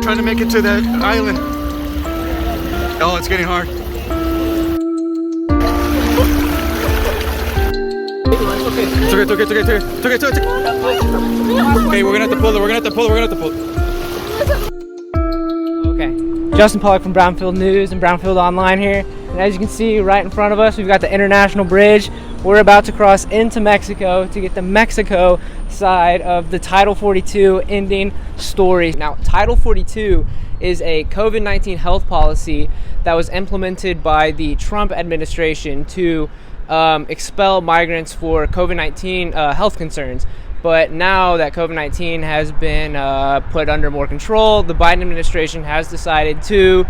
Trying to make it to that island. Oh, it's getting hard. It's okay. Okay, we're gonna have to pull it. Okay, Justin Pollock from Brownfield News and Brownfield Online here. And as you can see right in front of us, we've got the International Bridge. We're about to cross into Mexico to get the Mexico side of the Title 42 ending story. Now, Title 42 is a COVID-19 health policy that was implemented by the Trump administration to expel migrants for COVID-19 health concerns. But now that COVID-19 has been put under more control, the Biden administration has decided to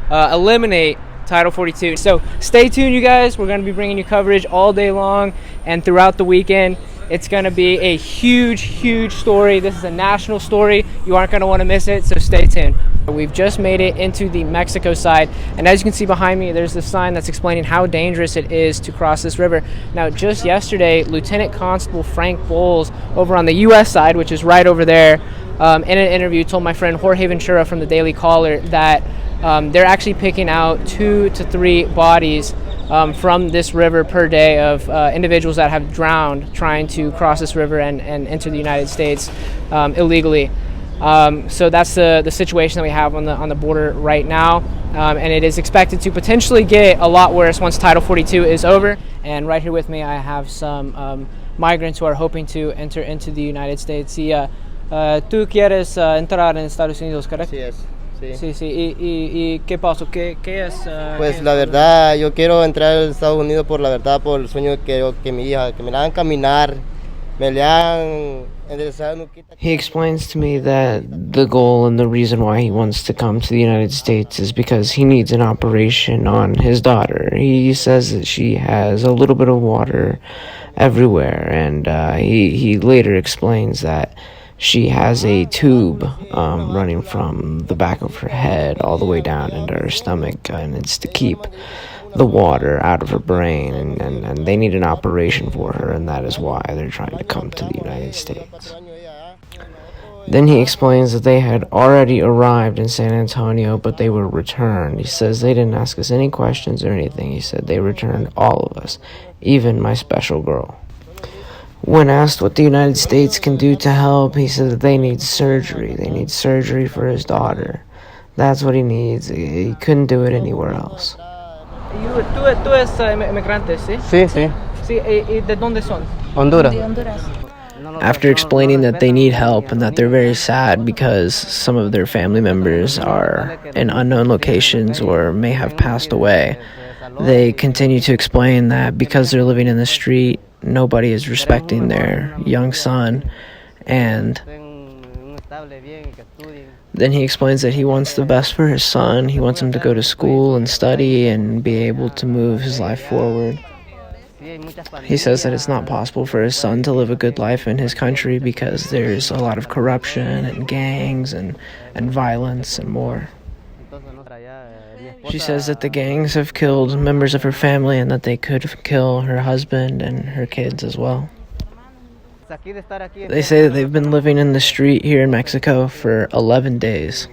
eliminate Title 42. So stay tuned, you guys. We're going to be bringing you coverage all day long and throughout the weekend. It's going to be a huge story. This is a national story. You aren't going to want to miss it, so stay tuned. We've just made it into the Mexico side, and as you can see behind me, there's this sign that's explaining how dangerous it is to cross this river. Now, just yesterday, Lieutenant Constable Frank Bowles over on the U.S. side, which is right over there, in an interview told my friend Jorge Ventura from the Daily Caller that they're actually picking out 2 to 3 bodies from this river per day of individuals that have drowned trying to cross this river and enter the United States illegally. So that's the situation that we have on the border right now, and it is expected to potentially get a lot worse once Title 42 is over. And right here with me, I have some migrants who are hoping to enter into the United States. Tú quieres entrar en Estados Unidos, ¿correcto? Sí es. Sí. ¿Y qué pasó? ¿Qué es? Pues la verdad, yo quiero entrar a Estados Unidos por la verdad, por el sueño que mi hija, que me la hagan caminar, me le hagan enderezar. He explains to me that the goal and the reason why he wants to come to the United States is because he needs an operation on his daughter. He says that she has a little bit of water everywhere, and he later explains that she has a tube running from the back of her head all the way down into her stomach, and it's to keep the water out of her brain, and they need an operation for her, and that is why they're trying to come to the United States. Then he explains that they had already arrived in San Antonio, but they were returned. He says they didn't ask us any questions or anything. He said they returned all of us, even my special girl. When asked what the United States can do to help, he said that they need surgery. They need surgery for his daughter. That's what he needs. He couldn't do it anywhere else. Tú eres inmigrante, ¿sí? Sí. Sí, ¿y de dónde son? Honduras. After explaining that they need help and that they're very sad because some of their family members are in unknown locations or may have passed away, they continue to explain that because they're living in the street, nobody is respecting their young son, and then he explains that he wants the best for his son. He wants him to go to school and study and be able to move his life forward. He says that it's not possible for his son to live a good life in his country because there's a lot of corruption and gangs and violence and more. She says that the gangs have killed members of her family and that they could kill her husband and her kids as well. They say that they've been living in the street here in Mexico for 11 days.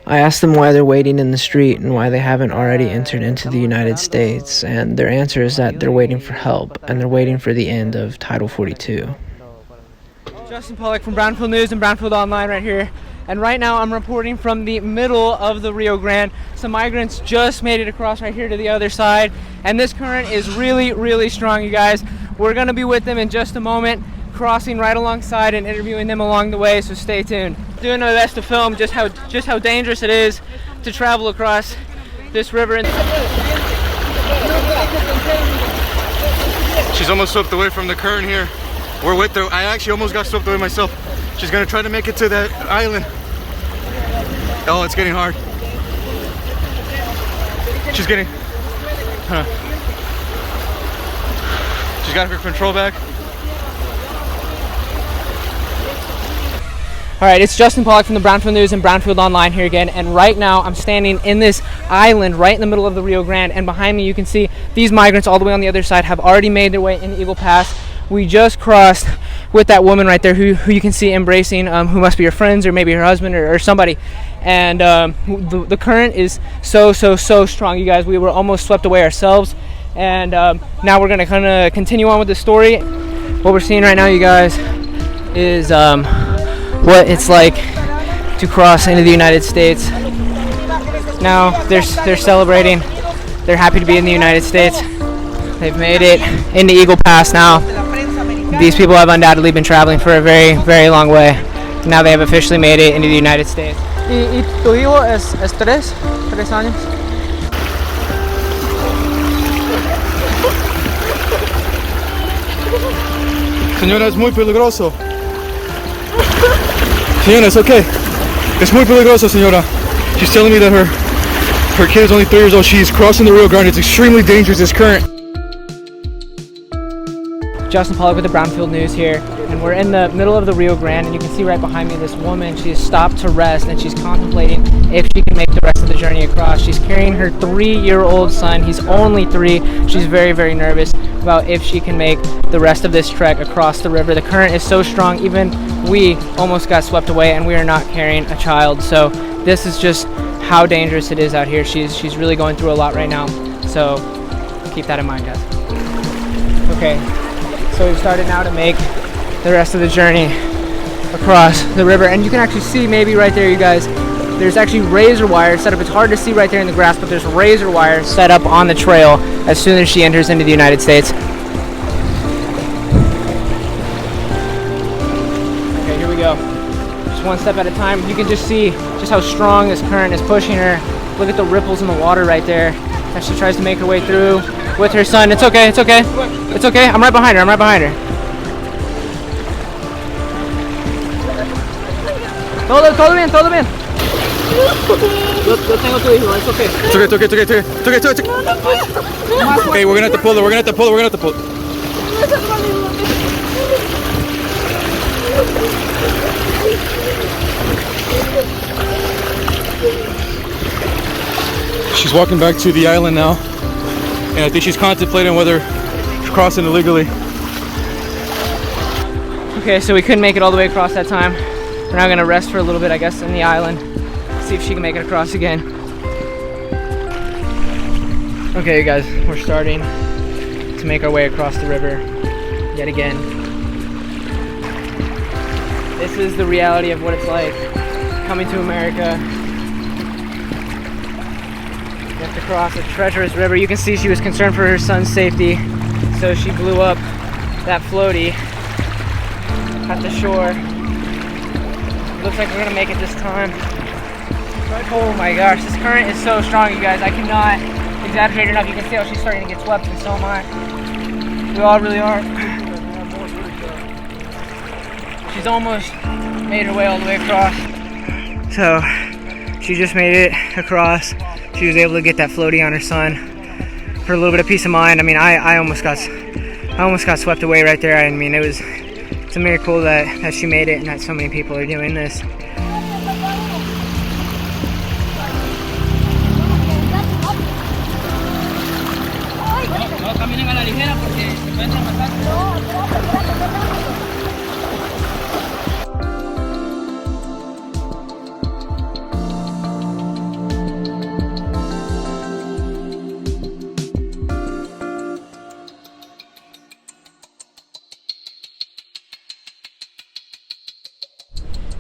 I asked them why they're waiting in the street and why they haven't already entered into the United States, and their answer is that they're waiting for help and they're waiting for the end of Title 42. Justin Pollock from Brownfield News and Brownfield Online right here. And right now I'm reporting from the middle of the Rio Grande. Some migrants just made it across right here to the other side. And this current is really strong, you guys. We're gonna be with them in just a moment, crossing right alongside and interviewing them along the way, so stay tuned. Doing my best to film just how dangerous it is to travel across this river. She's almost swept away from the current here. We're with her. I actually almost got swept away myself. She's gonna try to make it to that island. Oh, it's getting hard. She's getting, she's got her control back. All right, it's Justin Pollock from the Brownfield News and Brownfield Online here again, and right now I'm standing in this island right in the middle of the Rio Grande, and behind me you can see these migrants all the way on the other side have already made their way into Eagle Pass. We just crossed with that woman right there who you can see embracing, who must be her friends or maybe her husband or somebody. And the current is so strong, you guys. We were almost swept away ourselves. And now we're going to kind of continue on with the story. What we're seeing right now, you guys, is what it's like to cross into the United States. Now they're celebrating. They're happy to be in the United States. They've made it into Eagle Pass now. These people have undoubtedly been traveling for a very long way. Now they have officially made it into the United States. ¿Y tu hijo es 3 años? Señora, es muy peligroso. Señora, it's okay. Es muy peligroso, señora. She's telling me that her kid is only 3 years old. She's crossing the Rio Grande. It's extremely dangerous, this current. Justin Pollock with the Brownfield News here, and we're in the middle of the Rio Grande, and you can see right behind me this woman. She's stopped to rest, and she's contemplating if she can make the rest of the journey across. She's carrying her 3-year-old son. He's only 3. She's very nervous about if she can make the rest of this trek across the river. The current is so strong, even we almost got swept away, and we are not carrying a child. So this is just how dangerous it is out here. She's really going through a lot right now. So keep that in mind, guys. Okay. So we've started now to make the rest of the journey across the river, and you can actually see maybe right there, you guys, there's actually razor wire set up. It's hard to see right there in the grass, but there's razor wire set up on the trail as soon as she enters into the United States. Okay, here we go. Just one step at a time. You can just see just how strong this current is pushing her. Look at the ripples in the water right there as she tries to make her way through with her son. It's okay, it's okay. It's okay, I'm right behind her, Todo bien. Yo tengo tu hijo, it's okay. It's okay. Okay, we're gonna have to pull her. She's walking back to the island now, and I think she's contemplating whether she's crossing illegally. Okay, so we couldn't make it all the way across that time. We're now gonna rest for a little bit, I guess, in the island. See if she can make it across again. Okay, you guys, we're starting to make our way across the river yet again. This is the reality of what it's like coming to America. You have to cross a treacherous river. You can see she was concerned for her son's safety, so she blew up that floaty at the shore. Looks like we're gonna make it this time. Oh my gosh, this current is so strong, you guys. I cannot exaggerate enough. You can see how she's starting to get swept, and so am I. We all really are. She's almost made her way all the way across. So she just made it across. She was able to get that floaty on her son for a little bit of peace of mind. I mean, I almost got swept away right there. I mean, it's a miracle that she made it and that so many people are doing this.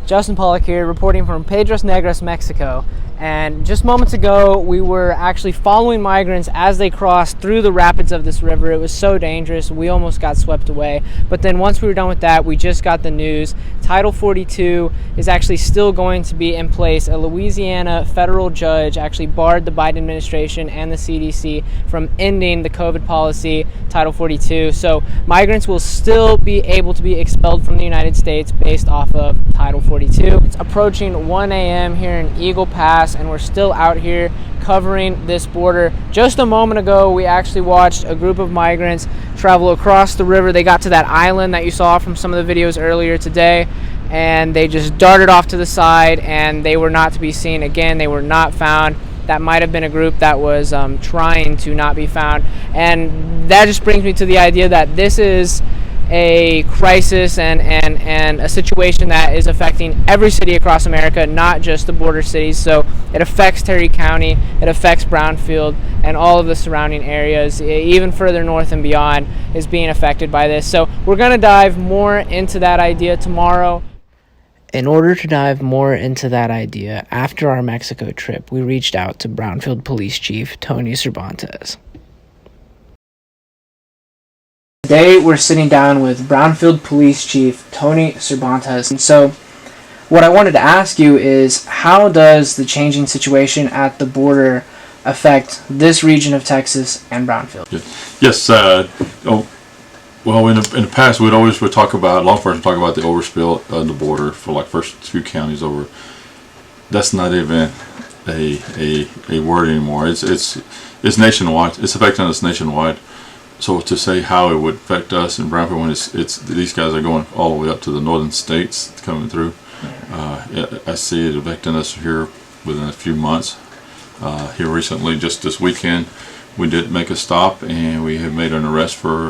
Justin Pollock here, reporting from Piedras Negras, Mexico. And just moments ago, we were actually following migrants as they crossed through the rapids of this river. It was so dangerous, we almost got swept away. But then once we were done with that, we just got the news. Title 42 is actually still going to be in place. A Louisiana federal judge actually barred the Biden administration and the CDC from ending the COVID policy, Title 42. So migrants will still be able to be expelled from the United States based off of Title 42. It's approaching 1 a.m. here in Eagle Pass, and we're still out here covering this border. Just a moment ago, we actually watched a group of migrants travel across the river. They got to that island that you saw from some of the videos earlier today, and they just darted off to the side, and they were not to be seen again. They were not found. That might have been a group that was trying to not be found. And that just brings me to the idea that this is a crisis and a situation that is affecting every city across America, not just the border cities. So it affects Terry County, it affects Brownfield, and all of the surrounding areas, even further north and beyond, is being affected by this. So we're going to dive more into that idea tomorrow. In order to dive more into that idea, after our Mexico trip, we reached out to Brownfield Police Chief Tony Cervantes. Today we're sitting down with Brownfield Police Chief Tony Cervantes. And so what I wanted to ask you is, how does the changing situation at the border affect this region of Texas and Brownfield? Yes. Well, in the past, law enforcement talk about the overspill on the border for like first few counties over. That's not even a word anymore. It's nationwide. It's affecting us nationwide. So to say how it would affect us in Brownfield when it's these guys are going all the way up to the northern states coming through, I see it affecting us here within a few months. Here recently, just this weekend, we did make a stop and we have made an arrest for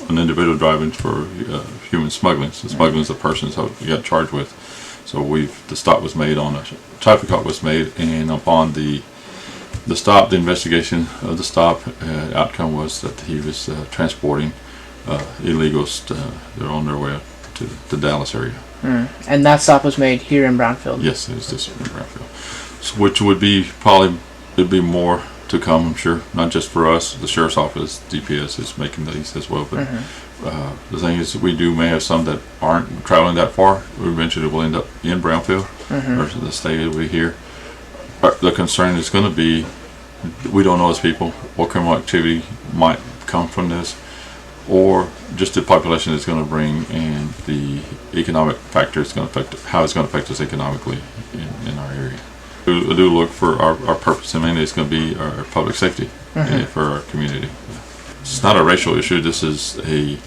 an individual driving for human smuggling. So smuggling is the person we got charged with. So the stop was made on a traffic stop was made, and upon the investigation of the stop, outcome was that he was transporting illegals. They're on their way to the Dallas area. And that stop was made here in Brownfield? Yes, it was this in Brownfield. So, which would be it'd be more to come, I'm sure. Not just for us, the sheriff's office, DPS is making these as well. But the thing is, we may have some that aren't traveling that far. We mentioned it will end up in Brownfield versus the state that we hear. But the concern is going to be, we don't know as people what criminal activity might come from this, or just the population is going to bring, and the economic factor is going to affect how it's going to affect us economically in our area. We do look for our purpose, and mainly it's going to be our public safety for our community. It's not a racial issue. This is a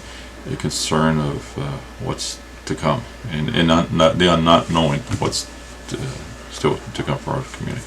concern of what's to come, and not knowing what's still to come for our community.